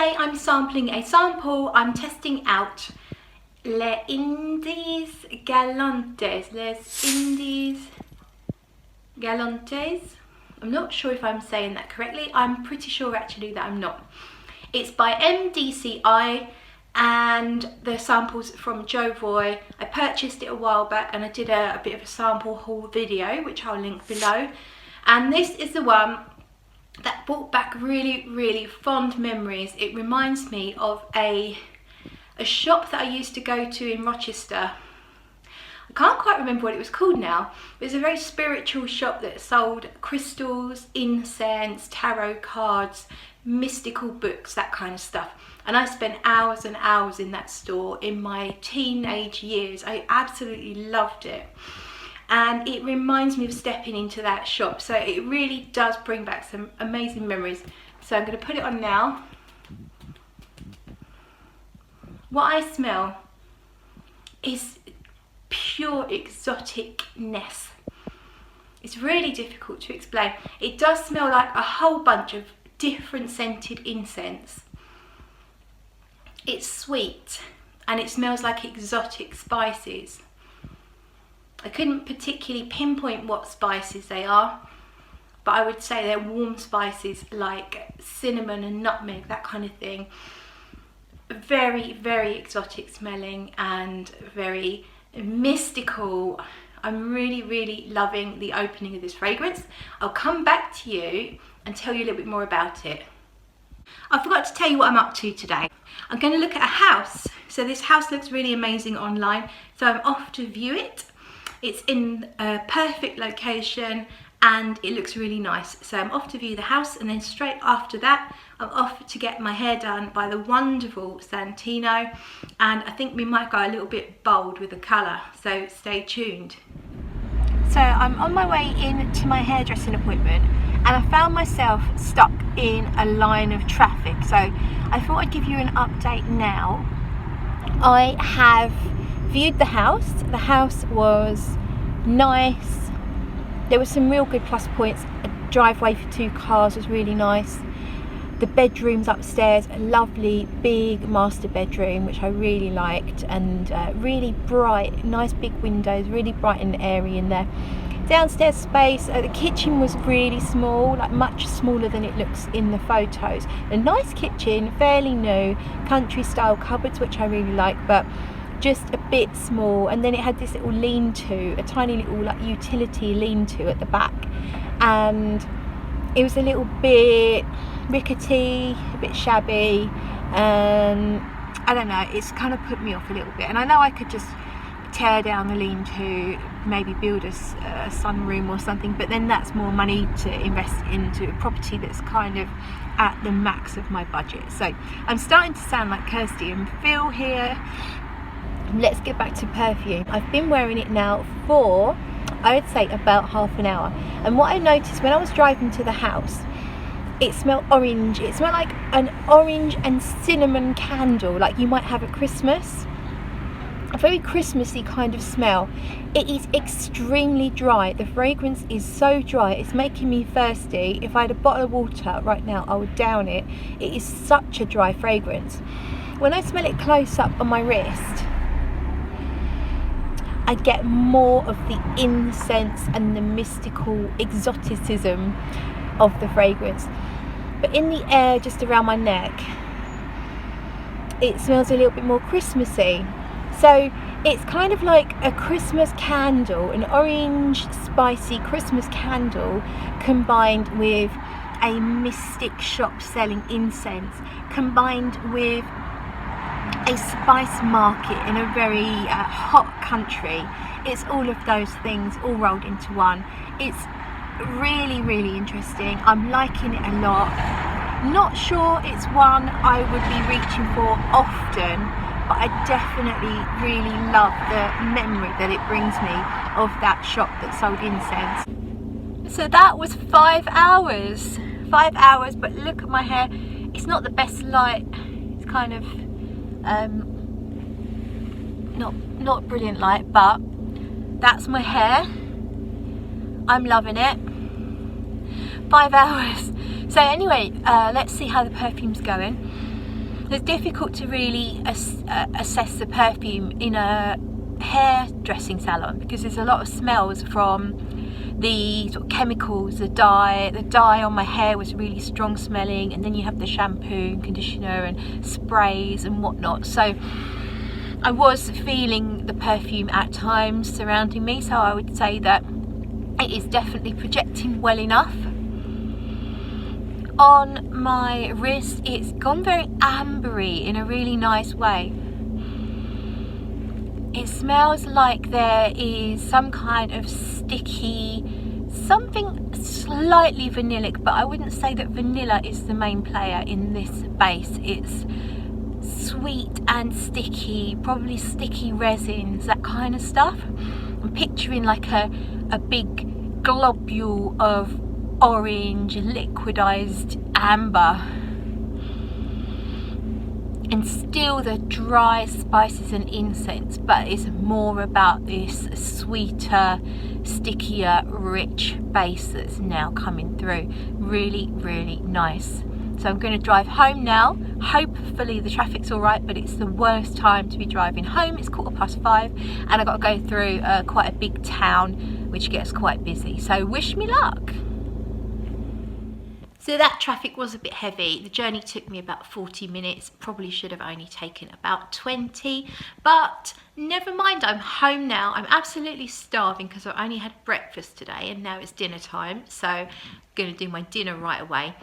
today I'm sampling a sample. I'm testing out Indes Galantes. Indes Galantes. I'm not sure if I'm saying that correctly. I'm pretty sure actually that I'm not. It's by MDCI and the samples from Jovoy. I purchased it a while back and I did a bit of a sample haul video, which I'll link below. And this is the one that brought back really fond memories. It reminds me of a shop that I used to go to in Rochester. I can't quite remember what it was called now. It was a very spiritual shop that sold crystals, incense, tarot cards, mystical books, that kind of stuff. And I spent hours and hours in that store in my teenage years. I absolutely loved it. And it reminds me of stepping into that shop. So it really does bring back some amazing memories. So I'm going to put it on now. What I smell is pure exoticness. It's really difficult to explain. It does smell like a whole bunch of different scented incense. It's sweet and it smells like exotic spices. I couldn't particularly pinpoint what spices they are, but I would say they're warm spices like cinnamon and nutmeg, that kind of thing. Very exotic smelling and very mystical. I'm really loving the opening of this fragrance. I'll come back to you and tell you a little bit more about it. I forgot to tell you what I'm up to today. I'm going to look at a house. So this house looks really amazing online, so I'm off to view it. It's in a perfect location and it looks really nice. So I'm off to view the house, and then straight after that I'm off to get my hair done by the wonderful Santino, and I think we might go a little bit bold with the colour, so stay tuned. So I'm on my way in to my hairdressing appointment and I found myself stuck in a line of traffic, so I thought I'd give you an update now. I have viewed the house. The house was nice. There were some real good plus points. A driveway for 2 cars was really nice. The bedrooms upstairs, a lovely big master bedroom which I really liked, and really bright, nice big windows, really bright and airy in there. Downstairs space, the kitchen was really small, like much smaller than it looks in the photos. A nice kitchen, fairly new, country style cupboards which I really like, but just a bit small. And then it had this little lean-to, a tiny little like utility lean-to at the back, and it was a little bit rickety, a bit shabby, and I don't know, it's kind of put me off a little bit. And I know I could just tear down the lean-to, maybe build a sunroom or something, but then that's more money to invest into a property that's kind of at the max of my budget. So I'm starting to sound like Kirsty and Phil here. Let's get back to perfume. I've been wearing it now for, I would say, about half an hour. And what I noticed when I was driving to the house, it smelled orange. It smelled like an orange and cinnamon candle, like you might have at Christmas. A very Christmassy kind of smell. It is extremely dry. The fragrance is so dry, it's making me thirsty. If I had a bottle of water right now, I would down it. It is such a dry fragrance. When I smell it close up on my wrist, I get more of the incense and the mystical exoticism of the fragrance. But in the air just around my neck, it smells a little bit more Christmassy. So it's kind of like a Christmas candle, an orange spicy Christmas candle combined with a mystic shop selling incense, combined with a spice market in a very hot country. It's all of those things all rolled into one. It's really interesting. I'm liking it a lot. Not sure it's one I would be reaching for often, but I definitely really love the memory that it brings me of that shop that sold incense. So that was 5 hours. 5 hours, but look at my hair. It's not the best light. It's kind of not brilliant light, but that's my hair. I'm loving it. 5 hours. So anyway, let's see how the perfume's going. It's difficult to really assess the perfume in a hairdressing salon because there's a lot of smells from the sort of chemicals, the dye. The dye on my hair was really strong smelling, and then you have the shampoo and conditioner and sprays and whatnot. So I was feeling the perfume at times surrounding me, so I would say that it is definitely projecting well enough. On my wrist, it's gone very ambery in a really nice way. It smells like there is some kind of sticky, something slightly vanillic, but I wouldn't say that vanilla is the main player in this base. It's sweet and sticky, probably sticky resins, that kind of stuff. I'm picturing like a big globule of orange liquidized amber, and still the dry spices and incense, but it's more about this sweeter, stickier, rich base that's now coming through. Really, really nice. So I'm going to drive home now. Hopefully the traffic's all right, but it's the worst time to be driving home. It's 5:15 and I've got to go through quite a big town which gets quite busy. So wish me luck. So that traffic was a bit heavy. The journey took me about 40 minutes. Probably should have only taken about 20, but never mind, I'm home now. I'm absolutely starving because I only had breakfast today and now it's dinner time. So I'm going to do my dinner right away.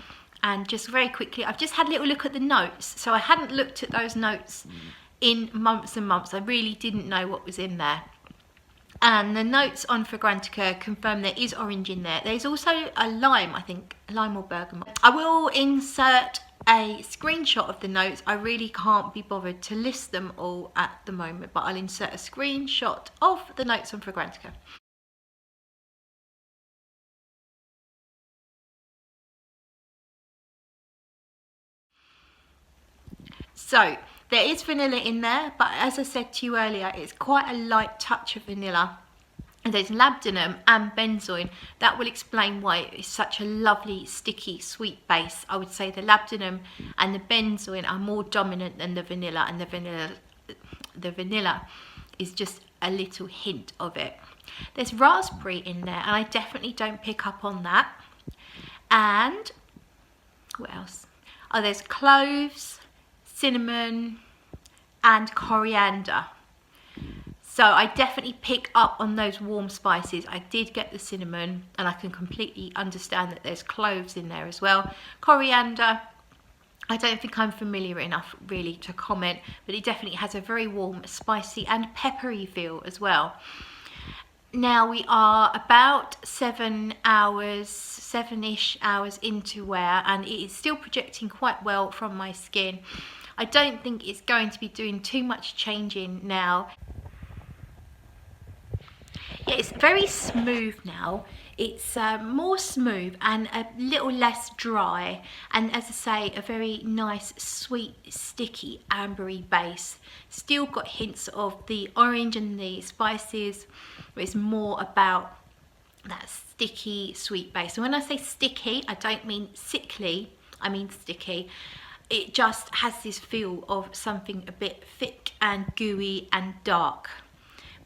And just very quickly, I've just had a little look at the notes. So I hadn't looked at those notes in months and months. I really didn't know what was in there. And the notes on Fragrantica confirm there is orange in there. There's also a lime, I think, lime or bergamot. I will insert a screenshot of the notes. I really can't be bothered to list them all at the moment, but I'll insert a screenshot of the notes on Fragrantica. So there is vanilla in there, but as I said to you earlier, it's quite a light touch of vanilla. And there's labdanum and benzoin. That will explain why it's such a lovely, sticky, sweet base. I would say the labdanum and the benzoin are more dominant than the vanilla, and the vanilla is just a little hint of it. There's raspberry in there, and I definitely don't pick up on that. And what else? Oh, there's cloves, cinnamon and coriander. So I definitely pick up on those warm spices. I did get the cinnamon, and I can completely understand that there's cloves in there as well. Coriander, I don't think I'm familiar enough really to comment, but it definitely has a very warm, spicy and peppery feel as well. Now we are about 7-ish hours into wear, and it is still projecting quite well from my skin. I don't think it's going to be doing too much changing now. Yeah, it's very smooth now. It's more smooth and a little less dry, and as I say, a very nice, sweet, sticky, ambery base. Still got hints of the orange and the spices, but it's more about that sticky, sweet base. And when I say sticky, I don't mean sickly, I mean sticky. It just has this feel of something a bit thick and gooey and dark,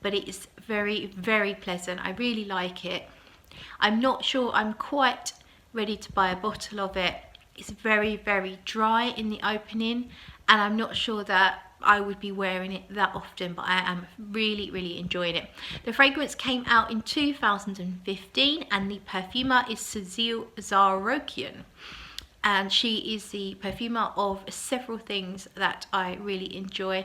but it is very, very pleasant. I really like it. I'm not sure I'm quite ready to buy a bottle of it. It's very, very dry in the opening, and I'm not sure that I would be wearing it that often, but I am really, really enjoying it. The fragrance came out in 2015, and the perfumer is Cecile Zarokian. And she is the perfumer of several things that I really enjoy.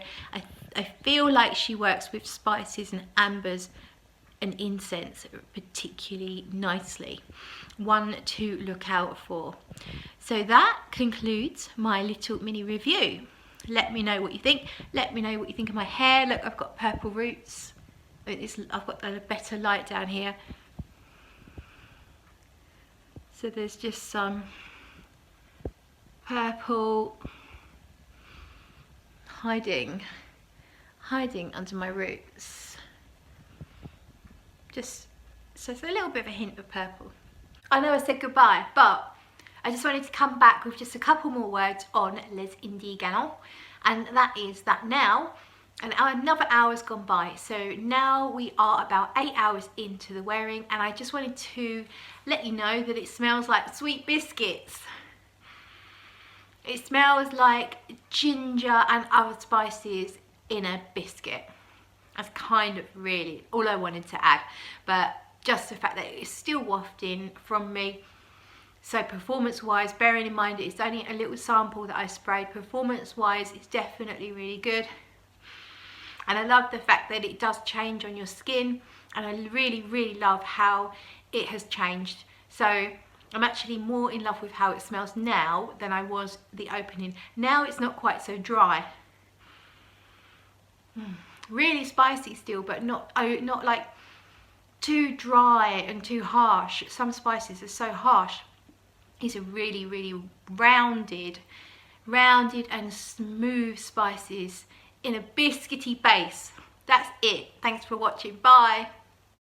I feel like she works with spices and ambers and incense particularly nicely. One to look out for. So that concludes my little mini review. Let me know what you think. Let me know what you think of my hair. Look, I've got purple roots. I've got a better light down here. So there's just some purple hiding under my roots. Just so it's a little bit of a hint of purple. I know I said goodbye, but I just wanted to come back with just a couple more words on Les Indes Galantes, and that is that now another hour's gone by, so now we are about 8 hours into the wearing, and I just wanted to let you know that it smells like sweet biscuits. It smells like ginger and other spices in a biscuit. That's kind of really all I wanted to add, but just the fact that it's still wafting from me. So performance wise, bearing in mind it's only a little sample that I sprayed, performance wise it's definitely really good. And I love the fact that it does change on your skin, and I really love how it has changed. So I'm actually more in love with how it smells now than I was the opening. Now it's not quite so dry. Really spicy still, but not like too dry and too harsh. Some spices are so harsh. These are really rounded and smooth spices in a biscuity base. That's it. Thanks for watching. Bye.